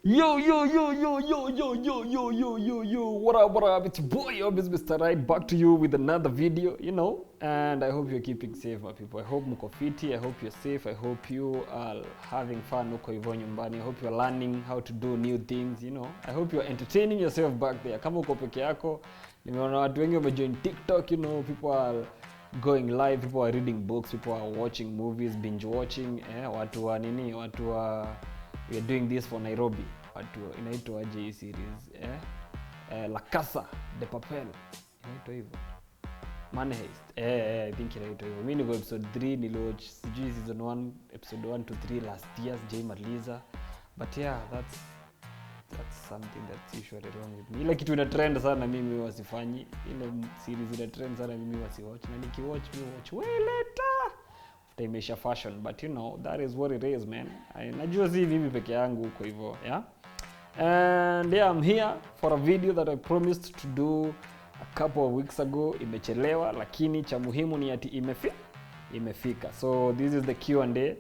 What up? It's your boy Yobes Mr Right, back to you with another video, and I hope you're keeping safe, my people. I hope mko fiti, I hope you're safe, I hope you are having fun huko hivyo nyumbani. I hope you're learning how to do new things, I hope you're entertaining yourself back there. Kama uko peke yako, nimeona watu wengi wamejoin TikTok, people are going live, people are reading books, people are watching movies, binge watching, watu we are doing this for Nairobi. Watu inaitwa J series, La Casa de Papel. Inaitwa hivyo. Money Heist. I think inaitwa hivyo. Mimi niko episode 3 niliwatch sijui season 1, episode 1 to 3 last year, J Maliza. But yeah, that's something that's usually wrong with me. Ile kitu ina trend sana mimi wasifanyi. Ile series ina trend sana mimi wasiwatch. Na nikiwatch mimi watch way later. Imesha fashion, but that is what it is, man. Najua si mimi peke yangu huko hivyo, yeah. And yeah, I'm here for a video that I promised to do a couple of weeks ago. Imechelewa lakini cha muhimu ni ati imefika. So this is the Q&A.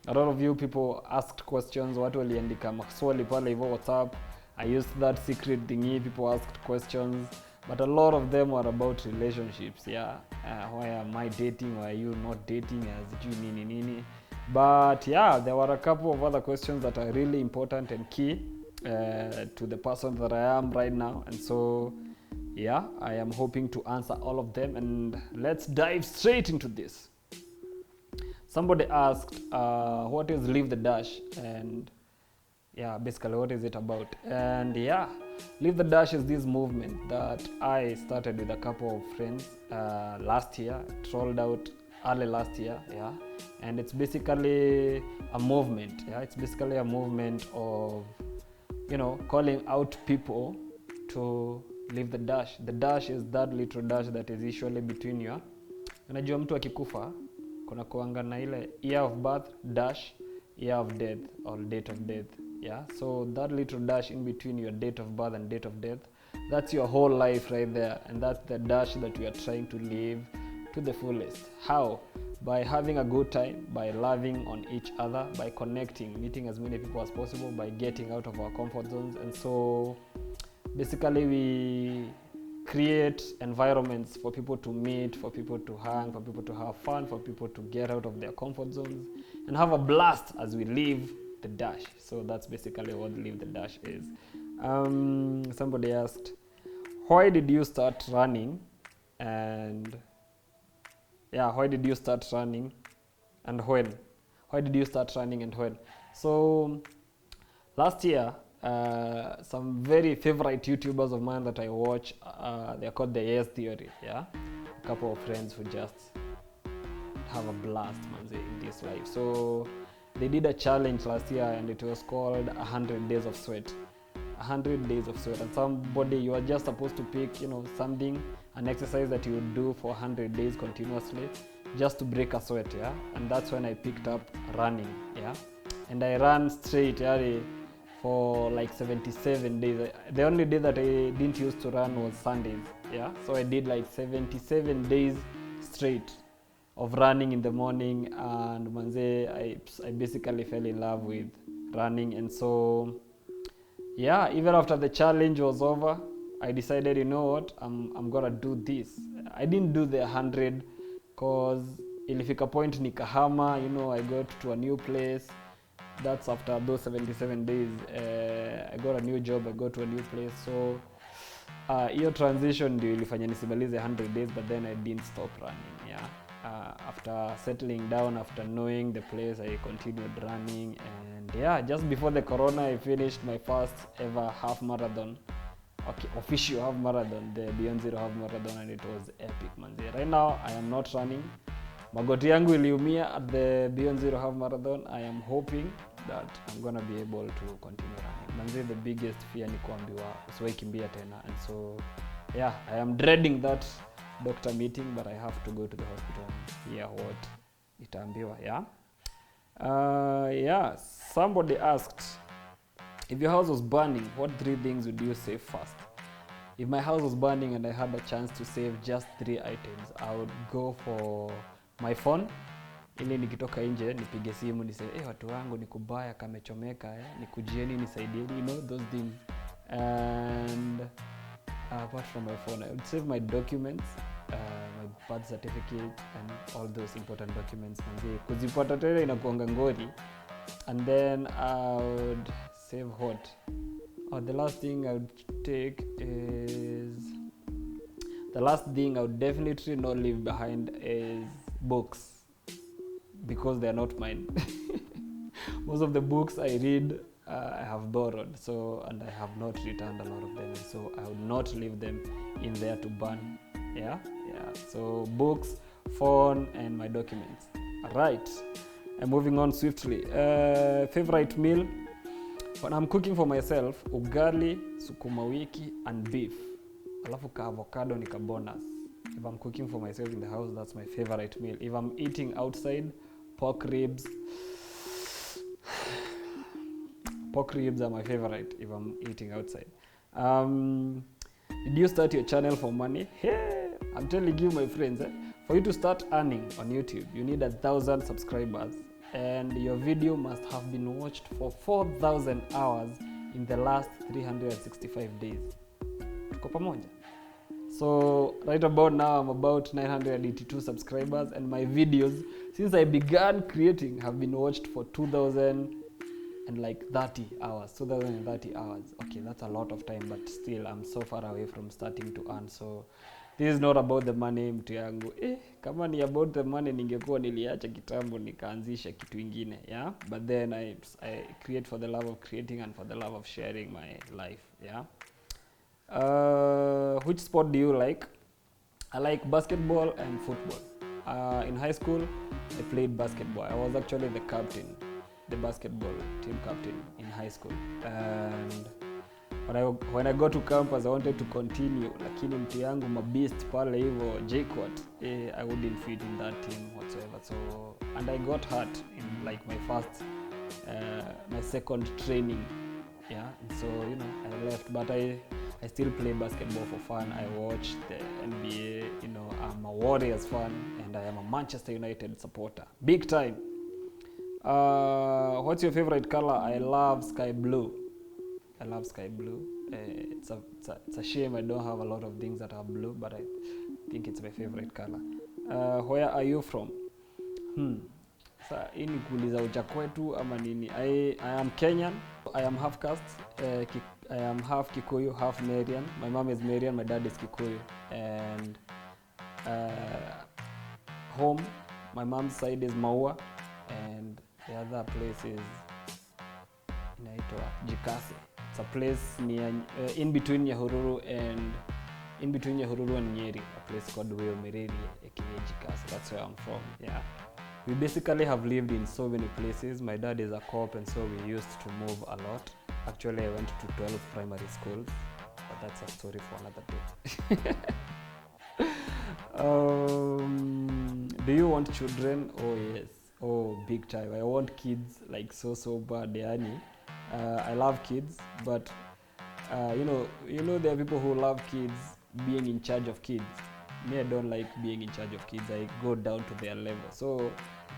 A lot of you people asked questions. Watu waliandika maswali pale hivyo WhatsApp. I used that secret thingy. People asked questions, but a lot of them were about relationships. Yeah, why am I dating? Why are you not dating? As you nini. But yeah, there were a couple of other questions that are really important and key to the person that I am right now. And so yeah, I am hoping to answer all of them, and let's dive straight into this. Somebody asked, what is Leave the Dash? And yeah, basically what is it about? And yeah, Leave the Dash is this movement that I started with a couple of friends last year. It rolled out early last year, yeah. And it's basically a movement, yeah. It's basically a movement of, calling out people to leave the dash. The dash is that little dash that is usually between your, unajua mtu akikufa kuna kuanga na ile year of birth dash, year of death or date of death, yeah. So that little dash in between your date of birth and date of death, that's your whole life right there, and that's the dash that we are trying to live to the fullest. How? By having a good time, by loving on each other, by connecting, meeting as many people as possible, by getting out of our comfort zones. And so basically we create environments for people to meet, for people to hang, for people to have fun, for people to get out of their comfort zones and have a blast as we live the dash. So that's basically what Leave the Dash is. Somebody asked, why did you start running? And yeah, why did you start running and when? Why did you start running and when? So last year, some very favorite YouTubers of mine that I watch, they're called the Yes Theory, yeah? A couple of friends who just have a blast, in this life. So they did a challenge last year and it was called 100 Days of Sweat. 100 Days of Sweat. And somebody, you are just supposed to pick, something, an exercise that you would do for 100 days continuously just to break a sweat, yeah? And that's when I picked up running, yeah? And I ran straight, yeah, for like 77 days. The only day that I didn't used to run was Sundays, yeah? So I did like 77 days straight of running in the morning, and I basically fell in love with running. And so yeah, even after the challenge was over, I decided, you know what, I'm gonna do this. I didn't do the 100 cause ilifika point nikahama, I got to a new place. That's after those 77 days. I got a new job, I got to a new place. So your transition ndio ilifanya nisimalize 100 days, but then I didn't stop running, yeah. After settling down, after knowing the place, I continued running. And yeah, just before the corona, I finished my first ever half marathon. Okay, official half marathon, the Beyond Zero half marathon, and it was epic, manze. Right now, I am not running. Magoti yangu iliumia at the Beyond Zero half marathon. I am hoping that I'm gonna be able to continue running. Manze, the biggest fear ni kuambiwa usiwahi kimbia tena. And so, yeah, I am dreading that doctor meeting, but I have to go to the hospital and hear what itaambiwa, yeah? Yeah, somebody asked, if your house was burning, what 3 things would you save first? If my house was burning and I had a chance to save just 3 items, I would go for my phone, ili nikitoka nje nipige simu niseme watu wangu ni kubaya kamechomeka, nikujieni nisaidieni, you know, those things. And apart from my phone, I would save my documents, my birth certificate and all those important documents manzi kuzipata tena inakuanga ngori. And then I would save what? The last thing I would take is, the last thing I would definitely not leave behind is books, because they are not mine. Most of the books I read I have borrowed, so, and I have not returned a lot of them, so I would not leave them in there to burn. Yeah. So books, phone and my documents. Right, I'm moving on swiftly. Favorite meal when I'm cooking for myself: ugali, sukuma wiki and beef, alafu ka avocado ni ka bonus. If I'm cooking for myself in the house, that's my favorite meal. If I'm eating outside, pork ribs are my favorite if I'm eating outside. Did you start your channel for money? Hey, I'm telling you, my friends, for you to start earning on YouTube, you need 1,000 subscribers, and your video must have been watched for 4,000 hours in the last 365 days. Tuko pamoja? So right about now I'm about 982 subscribers, and my videos since I began creating have been watched for 2,030 hours. 2,030 hours. Okay, that's a lot of time, but still I'm so far away from starting to earn. So this is not about the money, mtu yangu. Kama ni about the money ningekuwa niliacha kitambo nikaanzisha kitu ingine, yeah? But then I create for the love of creating and for the love of sharing my life, yeah? Which sport do you like? I like basketball and football. In high school, I played basketball. I was actually the captain, the basketball team captain in high school. And when I got to campus, I wanted to continue. Lakini mtu yangu mabeast pale hivyo, Jquat, I wouldn't fit in that team whatsoever. So, and I got hurt in like my second training. Yeah, and so, you know, I left, but I still play basketball for fun. I watch the NBA, you know, I'm a Warriors fan, and I am a Manchester United supporter. Big time. What's your favorite color? I love sky blue. I love sky blue. It's a shame I don't have a lot of things that are blue, but I think it's my favorite color. Where are you from? Sa hii ni kuuliza uchakwetu ama nini? I am Kenyan. I am half caste. I am half Kikuyu, half Marian. My mom is Marian, my dad is Kikuyu. And home, my mom's side is Maua, and the other place is inaitwa Jikase. It's a place near in between Nyahururu and Nyeri, a place called Weomereri, aka Jikase. That's where I'm from. Yeah. We basically have lived in so many places. My dad is a cop, and so we used to move a lot. Actually, I went to 12 primary schools, but that's a story for another day. Do you want children? Oh yes. Oh, big time. I want kids, like so bad, yani. I love kids, but you know there are people who love kids being in charge of kids. Me, I don't like being in charge of kids. I go down to their level. So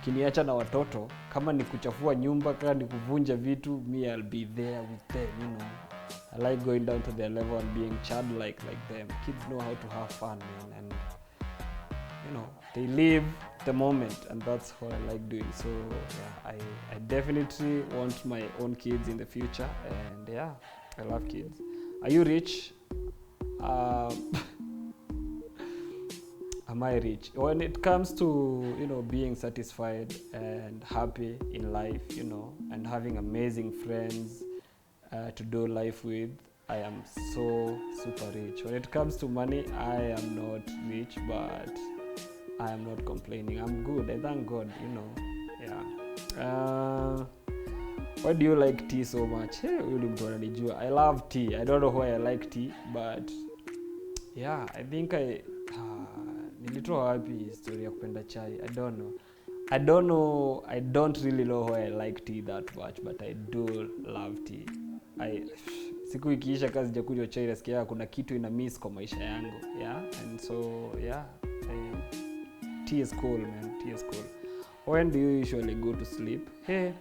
kiniacha na watoto, kama ni kuchafua nyumba, kama ni kuvunja vitu, me, I'll be there with them, you know. I like going down to their level and being childlike like them. Kids know how to have fun, man, and you know, they live the moment, and that's what I like doing. So yeah, I definitely want my own kids in the future, and yeah, I love kids. Are you rich? Am I rich? When it comes to, you know, being satisfied and happy in life, you know, and having amazing friends to do life with, I am so super rich. When it comes to money, I am not rich, but I am not complaining. I'm good. I thank God, you know. Yeah. Why do you like tea so much? Hey, I love tea. I don't know why I like tea, but yeah, I think nilitoa wapi story ya kupenda chai. I don't know. I don't really know why I like tea that much, but I do love tea. Siku ikiisha kazi sijakunywa chai, nasikia kuna kitu ina miss kwa maisha yangu. Yeah, and so yeah, tea is cool, man. Tea is cool. when do you usually go to sleep? Hey,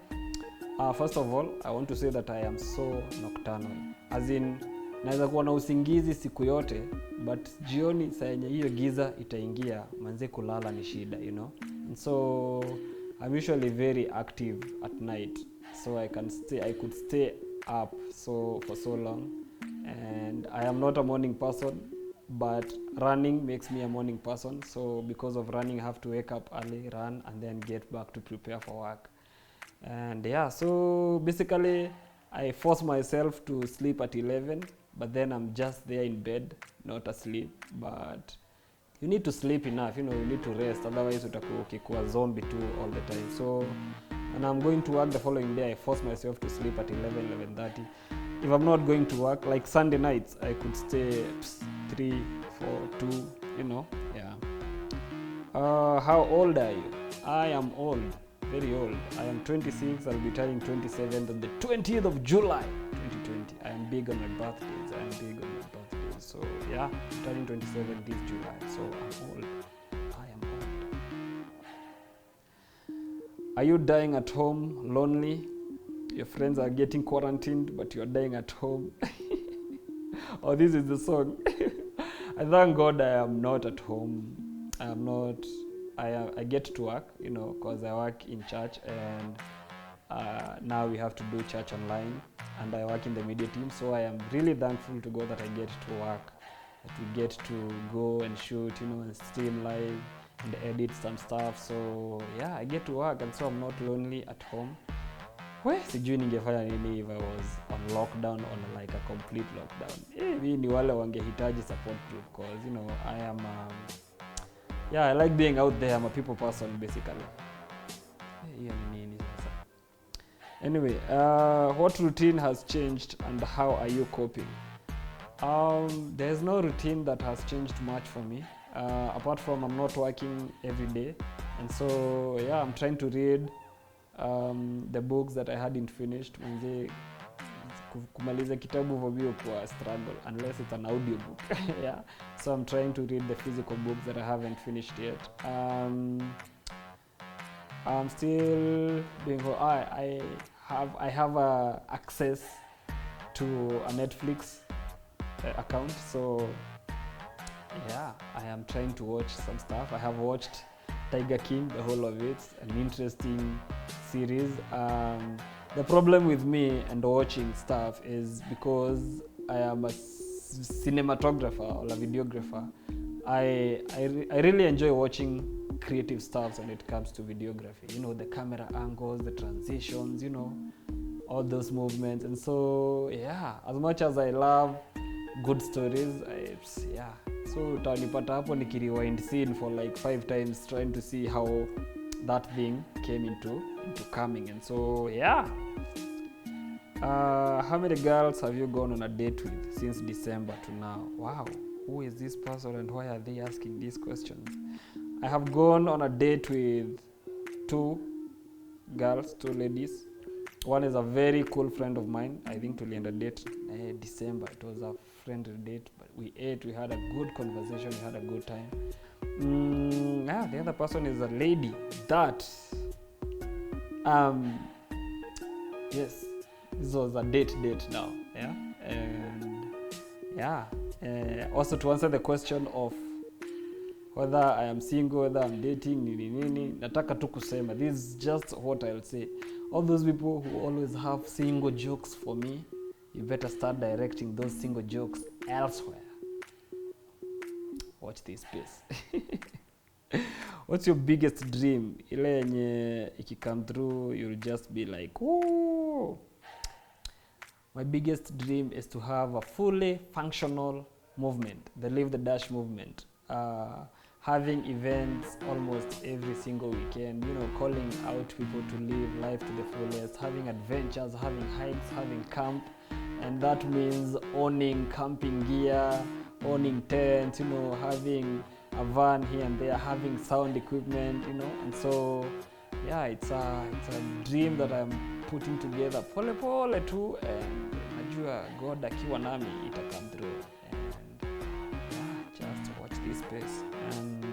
first of all, I want to say that I am so nocturnal. As in, naweza kuwa na usingizi siku yote, but jioni saa yenye hiyo giza itaingia, manze kulala ni shida, you know. And so I'm usually very active at night, so I could stay up for so long. And I am not a morning person, but running makes me a morning person. So because of running, I have to wake up early, run, and then get back to prepare for work. And yeah, so basically I force myself to sleep at 11, but then I'm just there in bed, not asleep. But you need to sleep enough, you need to rest, otherwise utakuwa ukikuwa zombie too all the time. So and I'm going to work the following day, I force myself to sleep at 11:30. If I'm not going to work, like Sunday nights, I could stay 3, 4, 2, yeah. How old are you? I am old, very old. I am 26, I'll be turning 27 on the 20th of July, 2020. I am big on my birthdays, So yeah, I'm turning 27 this July, so I'm old. I am old. Are you dying at home, lonely? Your friends are getting quarantined, but you're dying at home. Oh, this is the song. I thank God I am not at home. I get to work, because I work in church, and now we have to do church online, and I work in the media team, so I am really thankful to God that I get to work, that we get to go and shoot, and stream live and edit some stuff. So yeah, I get to work, and so I'm not lonely at home. Sijui ningefanya nini if I was on lockdown, on like a complete lockdown. Mimi ni wale wangehitaji support group, because I am I like being out there. I'm a people person basically. Anyway, what routine has changed and how are you coping? There's no routine that has changed much for me, apart from I'm not working every day, and so yeah, I'm trying to read the books that I hadn't finished. Kumaliza kitabu for me kwa struggle unless it's an audio book. Yeah, so I'm trying to read the physical books that I haven't finished yet. I'm still doing. I have access to a Netflix account, so yeah, I am trying to watch some stuff. I have watched Tiger King, the whole of it, an interesting series. The problem with me and watching stuff is because I am a cinematographer or a videographer. I really enjoy watching creative stuff when it comes to videography. The camera angles, the transitions, all those movements. And so yeah, as much as I love good stories, so utanipata hapo nikirewind scene for like 5 times trying to see how that thing came into coming. And so yeah, how many girls have you gone on a date with since December to now? Wow, who is this person and why are they asking these questions? I have gone on a date with 2 girls, 2 ladies. One is a very cool friend of mine. I think tulienda date December. It was a friendly date, but we ate, we had a good conversation, we had a good time. The other person is a lady that yes, this was a date now. Yeah. And yeah, also to answer the question of whether I am single, whether I'm dating, nini, nataka tu kusema, this is just what I'll say. All those people who always have single jokes for me, you better start directing those single jokes elsewhere. Watch this space. What's your biggest dream? Ile yenye ikikam through, you'll just be like, ooh. My biggest dream is to have a fully functional movement, the Leave the Dash movement. Having events almost every single weekend, calling out people to live life to the fullest, having adventures, having hikes, having camp, and that means owning camping gear, owning tents, having a van here and there, having sound equipment, and so yeah, it's a dream that I'm putting together pole too, and najua God akiwa nami ita come through. And yeah, just watch this space. And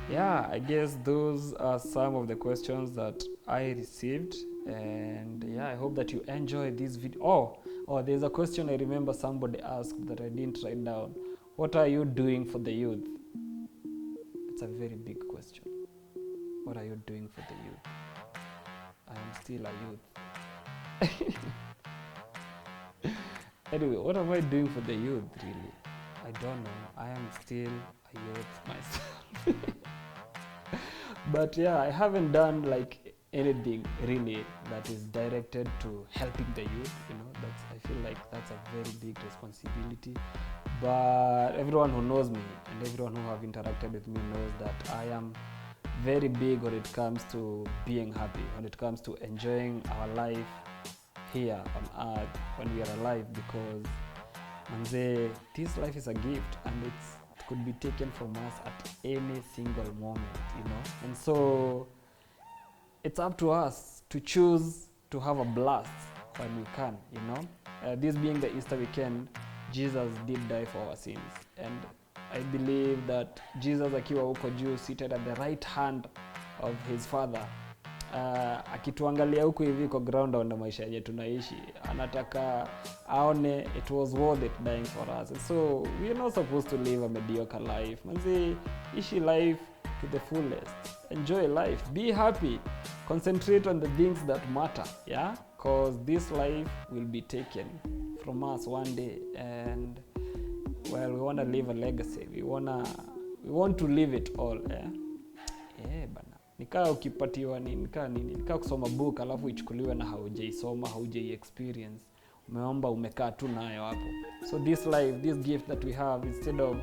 yeah, I guess those are some of the questions that I received, and yeah, I hope that you enjoy this video. Oh, there's a question I remember somebody asked that I didn't write down. What are you doing for the youth? It's a very big question. What are you doing for the youth? I am still a youth. Anyway, what am I doing for the youth, really? I don't know. I am still a youth myself. But yeah, I haven't done like anything really that is directed to helping the youth. I feel like that's a very big responsibility. But everyone who knows me and everyone who have interacted with me knows that I am very big when it comes to being happy, when it comes to enjoying our life here on earth when we are alive, because manze, this life is a gift and it could be taken from us at any single moment, and so it's up to us to choose to have a blast when we can. This being the Easter weekend, Jesus did die for our sins, and I believe that Jesus akiwa huko juu, seated at the right hand of his father, akituangalia huku hivi kwa ground on maisha yenye tunaishi, anataka aone it was worth it dying for us. And so we are not supposed to live a mediocre life. Manzi, ishi life to the fullest. Enjoy life. Be happy. Concentrate on the things that matter. Yeah? Because this life will be taken from us one day. And well, we want to leave a legacy. We want to live it all. Bana. Nikaa ukipatiwa nikaa kusoma book alafu ichukuliwe na haujaisoma, haujai experience. Umeomba umekaa tu nayo hapo. So this life, this gift that we have, instead of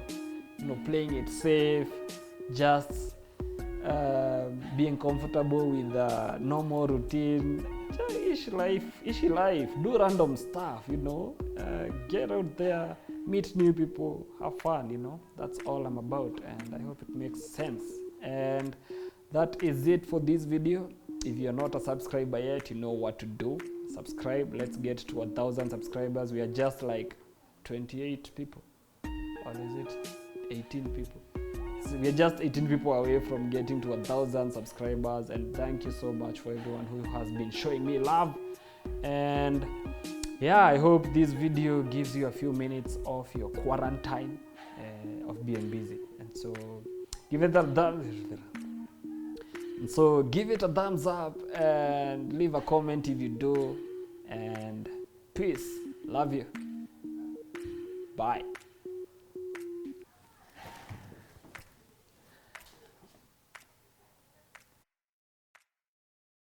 playing it safe, just being comfortable with the normal routine, ishi life, do random stuff, get out there, meet new people, have fun, that's all I'm about, and I hope it makes sense. And that is it for this video. If you're not a subscriber yet, you know what to do. Subscribe. Let's get to 1,000 subscribers. We are just like 28 people. Or is it 18 people? So we are just 18 people away from getting to 1,000 subscribers. And thank you so much for everyone who has been showing me love. And yeah, I hope this video gives you a few minutes of your quarantine of being busy. And so give it a thumbs up and leave a comment if you do. And peace. Love you. Bye.